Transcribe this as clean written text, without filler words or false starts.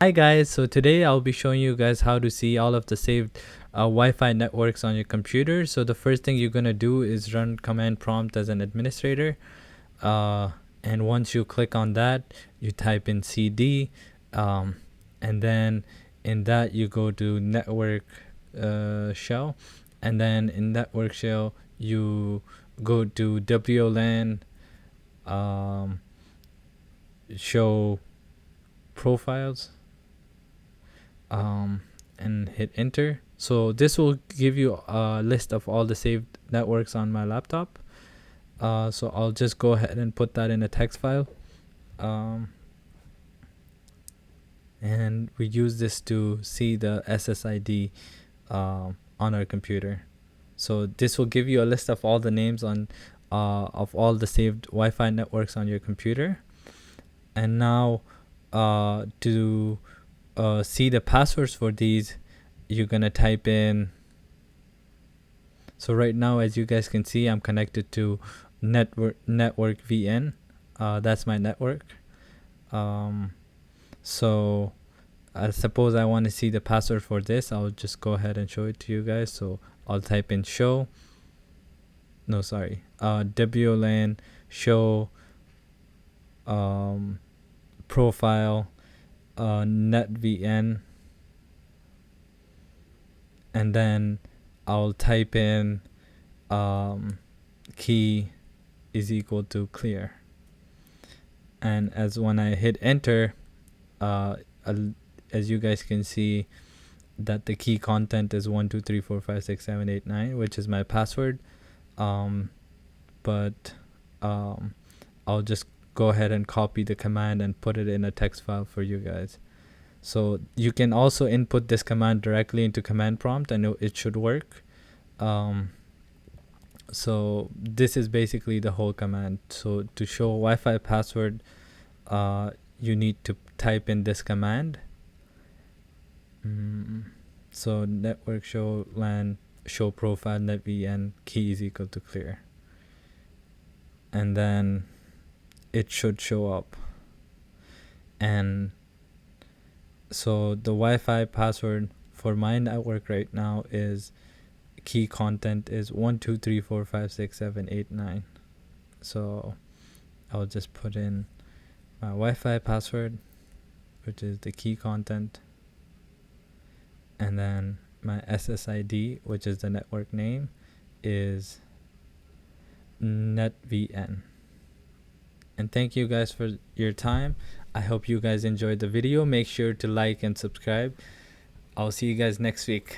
Hi guys, so today I'll be showing you guys how to see all of the saved Wi-Fi networks on your computer. So the first thing you're gonna do is run command prompt as an administrator, and once you click on that, you type in cd, and then in that you go to network shell, and then in network shell you go to wlan show profiles, and hit enter. So this will give you a list of all the saved networks on my laptop. So I'll just go ahead and put that in a text file, and we use this to see the SSID on our computer. So this will give you a list of all the names on of all the saved Wi-Fi networks on your computer. And now to see the passwords for these, you're gonna type in. So right now, as you guys can see, I'm connected to network VN. That's my network. So suppose I want to see the password for this, I'll just go ahead and show it to you guys. So I'll type in show, no sorry, wlan show profile netvn, and then I'll type in key is equal to clear, and when I hit enter, as you guys can see that the key content is 123456789, which is my password. But I'll just go ahead and copy the command and put it in a text file for you guys. So you can also input this command directly into command prompt and it should work. So this is basically the whole command. So to show Wi-Fi password, you need to type in this command. So network show LAN show profile netvn key is equal to clear, and then it should show up. And so the Wi-Fi password for my network right now is key content is 123456789. So I'll just put in my Wi-Fi password, which is the key content, and then my SSID, which is the network name, is netvn. And thank you guys for your time. I hope you guys enjoyed the video. Make sure to like and subscribe. I'll see you guys next week.